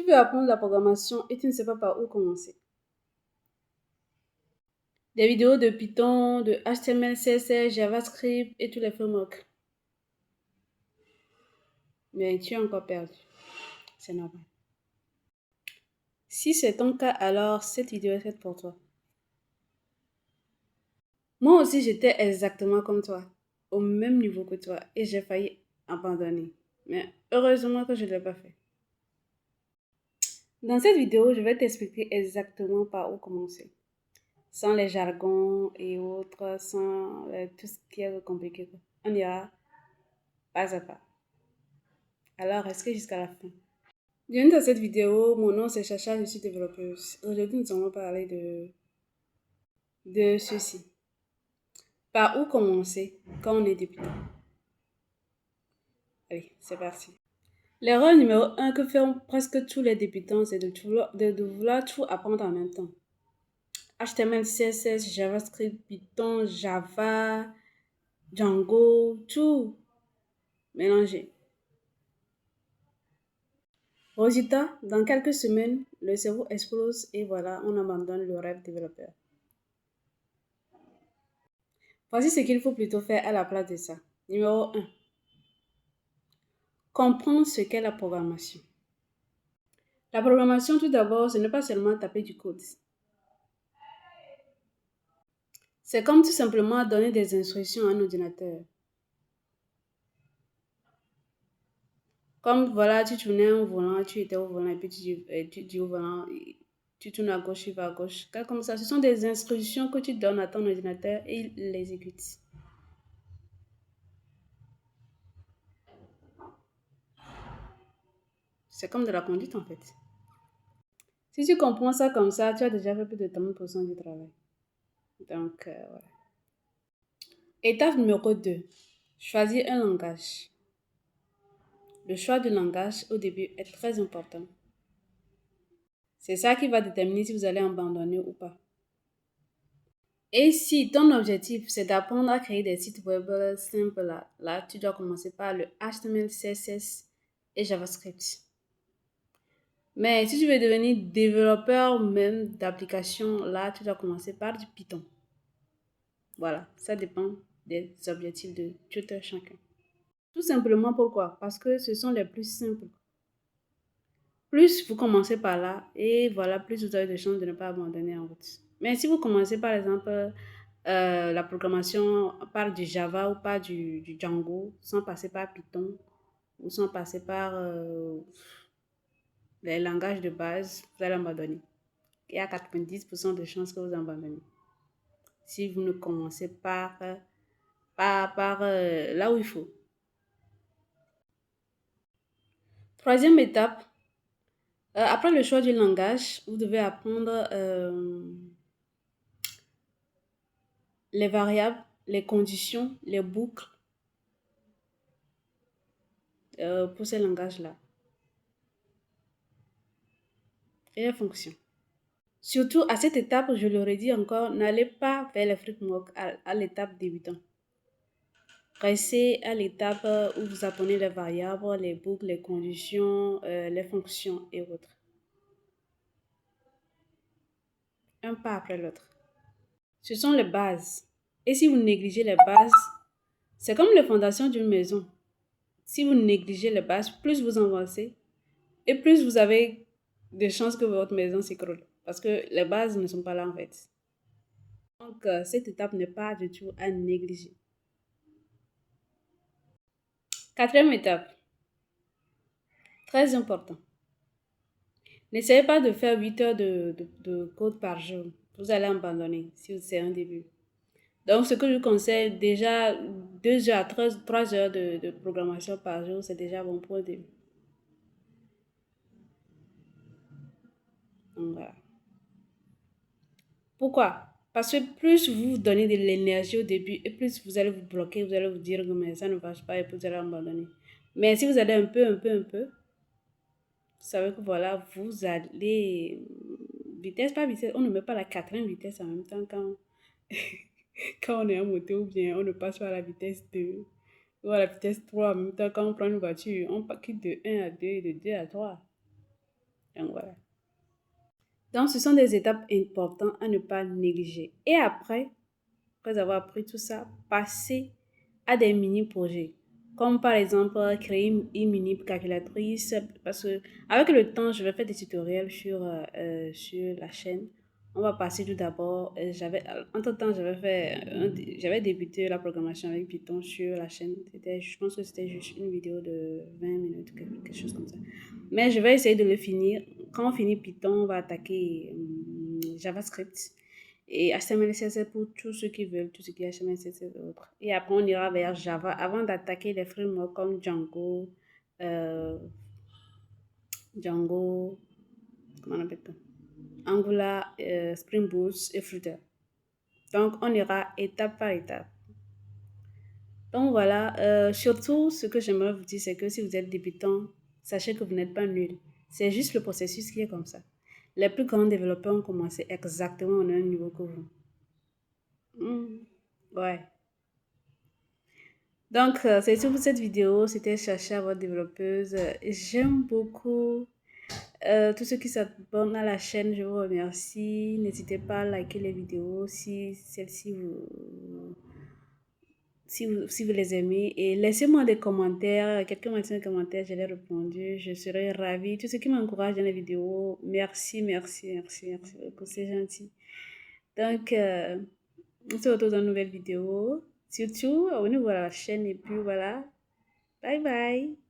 Tu veux apprendre la programmation et tu ne sais pas par où commencer. Des vidéos de Python, de HTML, CSS, JavaScript et tous les frameworks. Mais tu es encore perdu. C'est normal. Si c'est ton cas, alors cette vidéo est faite pour toi. Moi aussi, j'étais exactement comme toi, au même niveau que toi, et j'ai failli abandonner. Mais heureusement que je ne l'ai pas fait. Dans cette vidéo, je vais t'expliquer exactement par où commencer. Sans les jargons et autres, sans tout ce qui est compliqué. On ira pas à pas. Alors, restez jusqu'à la fin. Bienvenue dans cette vidéo. Mon nom c'est Chacha, je suis développeuse. Aujourd'hui, nous allons parler de ceci. Par où commencer quand on est débutant? Allez, c'est parti. L'erreur numéro 1 que font presque tous les débutants, c'est de vouloir tout apprendre en même temps. HTML, CSS, JavaScript, Python, Java, Django, tout mélangé. Résultat, dans quelques semaines, le cerveau explose et voilà, on abandonne le rêve développeur. Voici ce qu'il faut plutôt faire à la place de ça. Numéro 1. Comprendre ce qu'est la programmation. La programmation, tout d'abord, ce n'est pas seulement taper du code. C'est comme tout simplement donner des instructions à un ordinateur. Comme voilà, tu tournais un volant, tu étais au volant et puis tu dis au volant, tu tournes à gauche, tu vas à gauche. Comme ça, ce sont des instructions que tu donnes à ton ordinateur et il l'exécute. C'est comme de la conduite en fait. Si tu comprends ça comme ça, tu as déjà fait plus de 30% du travail. Donc, voilà. Étape numéro 2. Choisir un langage. Le choix du langage au début est très important. C'est ça qui va déterminer si vous allez abandonner ou pas. Et si ton objectif, c'est d'apprendre à créer des sites web simples, là, tu dois commencer par le HTML, CSS et JavaScript. Mais si tu veux devenir développeur même d'applications, là, tu dois commencer par du Python. Voilà, ça dépend des objectifs de tout un chacun. Tout simplement pourquoi? Parce que ce sont les plus simples. Plus vous commencez par là, et voilà, plus vous avez de chances de ne pas abandonner en route. Mais si vous commencez par exemple la programmation par du Java ou par du Django, sans passer par Python ou sans passer par les langages de base, vous allez abandonner. Il y a 90% de chances que vous abandonnez. Si vous ne commencez par là où il faut. Troisième étape, après le choix du langage, vous devez apprendre les variables, les conditions, les boucles pour ces langages-là et les fonctions. Surtout à cette étape, je le redis encore, n'allez pas vers les frameworks à l'étape débutant. Restez à l'étape où vous apprenez les variables, les boucles, les conditions, les fonctions et autres. Un pas après l'autre. Ce sont les bases. Et si vous négligez les bases, c'est comme les fondations d'une maison. Si vous négligez les bases, plus vous avancez et plus vous avez de chances que votre maison s'écroule. Parce que les bases ne sont pas là en fait. Donc, cette étape n'est pas du tout à négliger. Quatrième étape, très important. N'essayez pas de faire 8 heures de code par jour. Vous allez abandonner si c'est un début. Donc, ce que je conseille, déjà 2 heures à 3 heures de programmation par jour, c'est déjà bon pour le début. Donc, voilà. Pourquoi? Parce que plus vous vous donnez de l'énergie au début et plus vous allez vous bloquer, vous allez vous dire que mais ça ne marche pas et puis vous allez abandonner. Mais si vous allez un peu, vous savez que voilà, vous allez... Vitesse par vitesse, on ne met pas la quatrième vitesse en même temps quand on est en moto ou bien on ne passe pas à la vitesse 2 ou à la vitesse 3 en même temps quand on prend une voiture, on quitte de 1 à 2 et de 2 à 3. Donc voilà. Donc, ce sont des étapes importantes à ne pas négliger. Et après avoir appris tout ça, passer à des mini-projets. Comme par exemple, créer une mini calculatrice. Parce que avec le temps, je vais faire des tutoriels sur la chaîne. On va passer tout d'abord. Entre-temps, j'avais débuté la programmation avec Python sur la chaîne. Je pense que c'était juste une vidéo de 20 minutes, quelque chose comme ça. Mais je vais essayer de le finir. Quand on finit Python, on va attaquer JavaScript et HTML, CSS pour tous ceux qui veulent, tout ce qui est HTML, CSS et autres. Et après, on ira vers Java avant d'attaquer les frameworks comme euh, Django, comment on appelle ça? Angular, Spring Boot et Flutter. Donc, on ira étape par étape. Donc voilà, surtout ce que j'aimerais vous dire, c'est que si vous êtes débutant, sachez que vous n'êtes pas nul. C'est juste le processus qui est comme ça. Les plus grands développeurs ont commencé exactement au même niveau que vous. Ouais. Donc, c'est tout pour cette vidéo. C'était Chacha, votre développeuse. J'aime beaucoup tous ceux qui s'abonnent à la chaîne. Je vous remercie. N'hésitez pas à liker les vidéos si celles-ci si vous les aimez. Et laissez-moi des commentaires. Quelqu'un m'a dit un commentaire, je l'ai répondu. Je serai ravie. Tous ceux qui m'encouragent dans les vidéos, merci, merci, merci, merci beaucoup. C'est gentil. Donc, on se retrouve dans une nouvelle vidéo. Surtout, abonnez-vous à la chaîne et puis voilà. Bye bye.